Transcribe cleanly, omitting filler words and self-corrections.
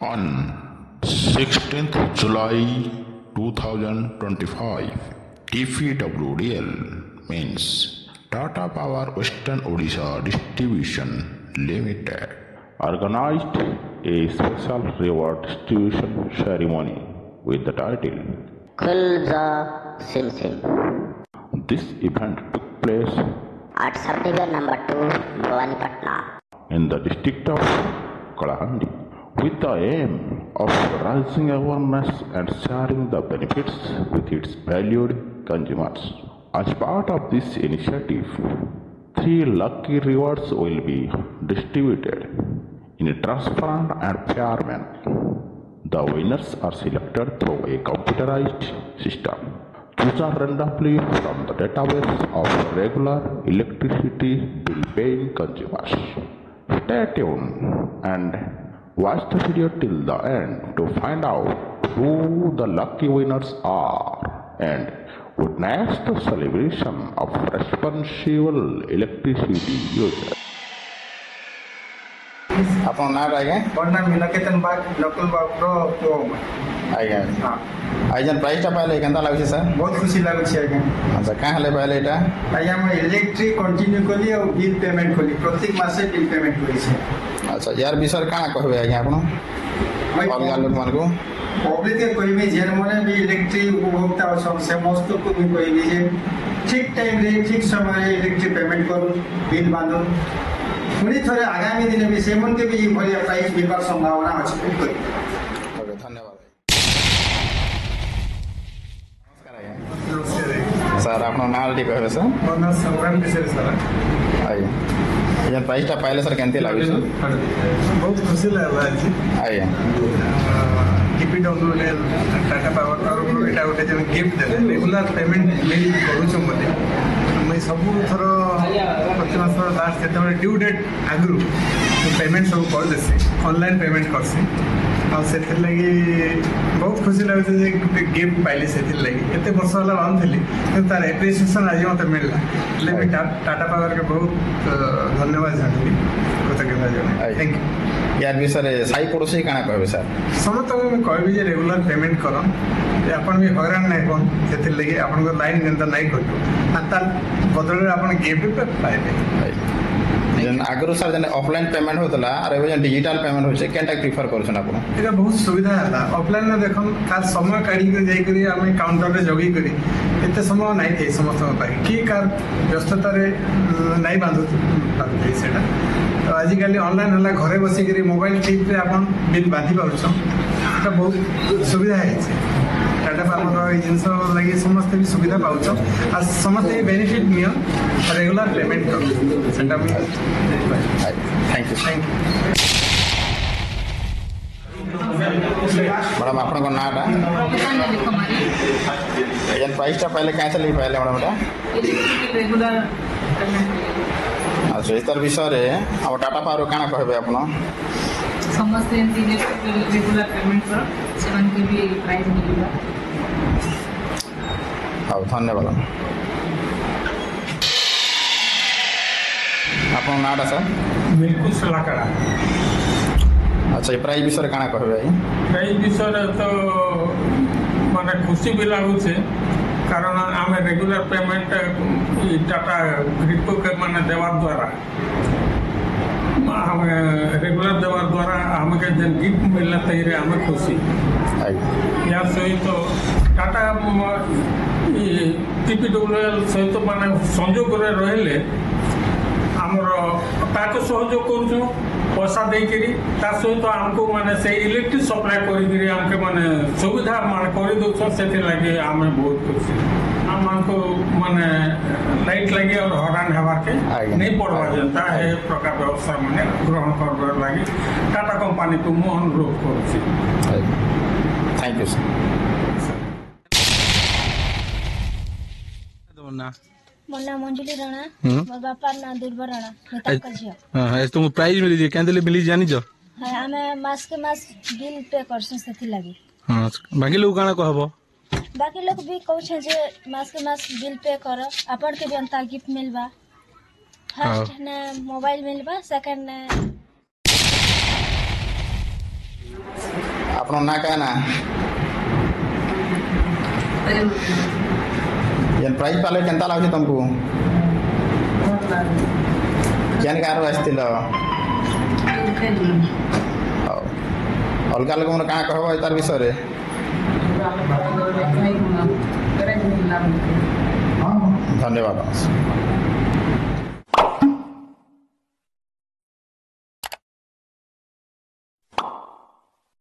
On 16th July 2025, TPWDL means Tata Power Western Odisha Distribution Limited organized a special reward distribution ceremony with the title Khulja Sim Sim This event took place at Subdivision number 2, Bhawanipatna in the district of Kalahandi with the aim of raising awareness and sharing the benefits with its valued consumers. As part of this initiative, 3 lucky rewards will be distributed in a transparent and fair manner. The winners are selected through a computerized system chosen randomly from the database of regular electricity bill paying consumers. Stay tuned and watch the video till the end to find out who the lucky winners are and witness the celebration of responsible electricity users. ଆପଣ ନାଁଟା ଆଜ୍ଞା ବଣ୍ଡା ମିଲକେତନ ବାଗ local ବାଗର ପୁଅ ଆଜ୍ଞା ହଁ ଆଜ୍ଞା ପ୍ରାଇସ୍ଟା ପାଇଲେ କେନ୍ତା ଲାଗୁଛି ସାର୍ ବହୁତ ଖୁସି ଲାଗୁଛି ଆଜ୍ଞା ଆଚ୍ଛା କାଁ ହେଲେ ପାଇଲେ ଏଇଟା ଆଜ୍ଞା ମୁଁ ଇଲେକ୍ଟ୍ରିକ୍ କଣ୍ଟିନ୍ୟୁ କଲି ଆଉ ବିଲ୍ ପେମେଣ୍ଟ କଲି ପ୍ରତ୍ୟେକ ମାସେ ବିଲ୍ ପେମେଣ୍ଟ କରିଛି ଆଚ୍ଛା ୟାର ବିଷୟରେ କାଣା କହିବେ ଆଜ୍ଞା ଆପଣ ଅଲଗା ଲୋକମାନଙ୍କୁ ପବ୍ଲିକରେ କହିବି ଯେଉଁମାନେ ବି ଇଲେକ୍ଟ୍ରିକ୍ ଉପଭୋକ୍ତା ଅଛନ୍ତି ସମସ୍ତଙ୍କୁ ବି କହିବି ଯେ ଠିକ୍ ଟାଇମ୍ରେ ଠିକ୍ ସମୟରେ ଇଲେକ୍ଟ୍ରିକ୍ ପେମେଣ୍ଟ କରୁନ୍ ବିଲ୍ ବାନ୍ଧୁନ୍ ପୁଣି ଥରେ ଆଗାମୀ ଦିନେ ବି ସେମାନଙ୍କୁ ବି ଏଭଳିଆ ପ୍ରାଇସ୍ ମିଳିବାର ସମ୍ଭାବନା ଅଛି ଓକେ ଧନ୍ୟବାଦ ନମସ୍କାର ଆଜ୍ଞା ସାର୍ ଆପଣଙ୍କ ନାଁ ଟିକେ କହିବେ ସାର୍ ମୋ ନାଁ ସଂଗ୍ରାମ ବିଷୟରେ ସାର୍ ଆଜ୍ଞା ଆଜ୍ଞା ପ୍ରାଇସ୍ଟା ପାଇଲେ ସାର୍ କେମିତି ଲାଗୁଛି ବହୁତ ଖୁସି ଲାଗିଲା ଆଜି ଆଜ୍ଞା TPWDL टाटा पावर तरफରୁ ଏଇଟା ଗୋଟେ ଯେମିତି ଗିଫ୍ଟ ଦେଲେ ରେଗୁଲାର ପେମେଣ୍ଟ ବିଲ୍ କରୁଛୁ ମୋତେ ମୁଇଁ ସବୁଥର ପ୍ରତି ମାସର ଲାଷ୍ଟ ଯେତେବେଳେ ଡ୍ୟୁ ଡେଟ୍ ଆଗରୁ ମୁଁ ପେମେଣ୍ଟ ସବୁ କରିଦେସି ଅନଲାଇନ୍ ପେମେଣ୍ଟ କରସି ଆଉ ସେଥିର୍ଲାଗି ବହୁତ ଖୁସି ଲାଗୁଛି ଯେ ଗୋଟେ ଗିଫ୍ଟ ପାଇଲି ସେଥିର୍ଲାଗି ଏତେ ବର୍ଷ ହେଲା ଭାବୁଥିଲି କିନ୍ତୁ ତାର ଏପ୍ରିସିଏସନ୍ ଆଜି ମୋତେ ମିଳିଲା ହେଲେ ବି ଟାଟା ପାୱାରକେ ବହୁତ ଧନ୍ୟବାଦ ଜଣାଇବି କୃତଜ୍ଞତା ଜଣାଇ ଥ୍ୟାଙ୍କ ୟୁ ୟାର ବିଷୟରେ ସାଇ ପଡ଼ୋଶୀ କାଣା କହିବେ ସାର୍ ସମସ୍ତଙ୍କୁ ମୁଁ କହିବି ଯେ ରେଗୁଲାର ପେମେଣ୍ଟ କରନ୍ ଯେ ଆପଣ ବି ହଇରାଣ ନାଇଁ ହନ୍ ସେଥିର୍ଲାଗି ଆପଣଙ୍କ ଲାଇନ୍ ଯେନ୍ତା ନାଇଁ କଟୁ ଆଉ ତାର ବଦଳରେ ଆପଣ ଗିଫ୍ଟ ପାଇବେ ଆଗରୁ ସାର୍ ଯେନ୍ ଅଫଲାଇନ୍ ପେମେଣ୍ଟ ହେଉଥିଲା ଆର୍ ଏବେ ଯେନ୍ ଡିଜିଟାଲ ପେମେଣ୍ଟ ହେଉଛି କେନ୍ଟା ପ୍ରିଫର କରୁଛନ୍ ଆପଣ ଏଇଟା ବହୁତ ସୁବିଧା ହେଲା ଅଫଲାଇନ୍ରେ ଦେଖନ୍ କାହାର ସମୟ କାଢ଼ିକରି ଯାଇକରି ଆମେ କାଉଣ୍ଟରରେ ଜଗିକରି ଏତେ ସମୟ ନାଇଁ ଥାଏ ସମସ୍ତଙ୍କ ପାଇଁ କିଏ କାହାର ବ୍ୟସ୍ତତାରେ ନାଇଁ ବାନ୍ଧୁଥାଏ ସେଇଟା ତ ଆଜିକାଲି ଅନଲାଇନ୍ ହେଲା ଘରେ ବସିକରି ମୋବାଇଲ ଟିପ୍ରେ ଆପଣ ବିଲ୍ ବାନ୍ଧି ପାରୁଛନ୍ ସେଟା ବହୁତ ସୁବିଧା ହେଇଛି ଟାଟା ପାୱାରର ଏଇ ଜିନିଷ ଲାଗି ସମସ୍ତେ ବି ସୁବିଧା ପାଉଛ ଆଉ ସମସ୍ତେ ବି ବେନିଫିଟ୍ ନିଅ ରେଗୁଲାର ପେମେଣ୍ଟ କର ସେଟା ବି ଥ୍ୟାଙ୍କ ୟୁ ମ୍ୟାଡ଼ାମ୍ ଆପଣଙ୍କ ନାଁଟା ଯେନ୍ ପ୍ରାଇସ୍ଟା ପାଇଲେ କାଁ ଲାଗି ପାଇଲେ ମ୍ୟାଡ଼ାମ୍ ଏଇଟା ଆଚ୍ଛା ତାର ବିଷୟରେ ଆଉ ଟାଟା ପାୱାର କାଣା କହିବେ ଆପଣ ସମସ୍ତେ ଏମିତି ରେଗୁଲାର ପେମେଣ୍ଟ କର ସେମାନଙ୍କୁ ବି ପ୍ରାଇଜ୍ ମିଳିବ ହଉ ଧନ୍ୟବାଦ ଆପଣଙ୍କ ନାଁଟା ସାର୍ ବିଲକୁଲ ସଲାକାଡ଼ା ଆଚ୍ଛା ଏ ପ୍ରାଇସ୍ ବିଷୟରେ କାଣା କହିବେ ଆଜ୍ଞା ପ୍ରାଇସ୍ ବିଷୟରେ ତ ମାନେ ଖୁସି ବି ଲାଗୁଛେ କାରଣ ଆମେ ରେଗୁଲାର ପେମେଣ୍ଟ ଟାଟା ଗ୍ରିଡ୍କୁ ମାନେ ଦେବାର ଦ୍ୱାରା ଆମେ ରେଗୁଲାର ଦେବାର ଦ୍ୱାରା ଆମକୁ ଯେନ୍ ଗିଫ୍ଟ ମିଳିଲା ସେଇରେ ଆମେ ଖୁସି ୟା ସହିତ ଟାଟା TPWDL ସହିତ ମାନେ ସଂଯୋଗରେ ରହିଲେ ଆମର ତାକୁ ସହଯୋଗ କରୁଛୁ ପଇସା ଦେଇକରି ତା ସହିତ ଆମକୁ ମାନେ ସେଇ ଇଲେକ୍ଟ୍ରିକ୍ ସପ୍ଲାଏ କରିକିରି ଆମକୁ ମାନେ ସୁବିଧା ମାନେ କରିଦେଉଛ ସେଥିଲାଗି ଆମେ ବହୁତ ଖୁସି ଆମମାନଙ୍କୁ ମାନେ ଲାଇଟ୍ ଲାଗି ଆଉ ହଇରାଣ ହେବାର୍କେ ନେଇ ପଡ଼ବା ଯେନ୍ତା ଏ ପ୍ରକାର ବ୍ୟବସ୍ଥା ମାନେ ଗ୍ରହଣ କରବାର ଲାଗି ଟାଟା କମ୍ପାନୀକୁ ମୁଁ ଅନୁରୋଧ କରୁଛି ଥ୍ୟାଙ୍କ ୟୁ ସାର୍ ମୋ ନାଁ ମଞ୍ଜୁଳି ରାଣା ମୋ ବାପାର ନାଁ ଦୁର୍ବ ରାଣା ତାଙ୍କ ଝିଅ ତୁମକୁ ପ୍ରାଇଜ୍ ମିଳିଛି କେମିତି ମିଳିଛି ଜାଣିଛ ଆମେ ମାସକେ ମାସ ବିଲ୍ ପେ କରସୁଁ ସେଥିଲାଗି ବାକି ଲୋକ କାଣା କହିବ ବାକି ଲୋକ ବି କହୁଛେ ଯେ ମାସକେ ମାସ ବିଲ୍ ପେ କର ଆପଣକେ ବି ଏନ୍ତା ଗିଫ୍ଟ ମିଲବା ଫାର୍ଷ୍ଟ ने मोबाइल मिलवा सेकंड ने ଆପଣ ନା କାଁ ନା ଯେନ୍ ପ୍ରାଇଜ୍ ପାଇଲେ କେନ୍ତା ଲାଗୁଛି ତମକୁ କେନ୍ ଗାଁରୁ ଆସିଥିଲ ହଉ ଅଲଗା ଲୋକମାନେ କାଣା କହିବ ତାର ବିଷୟରେ ଧନ୍ୟବାଦ।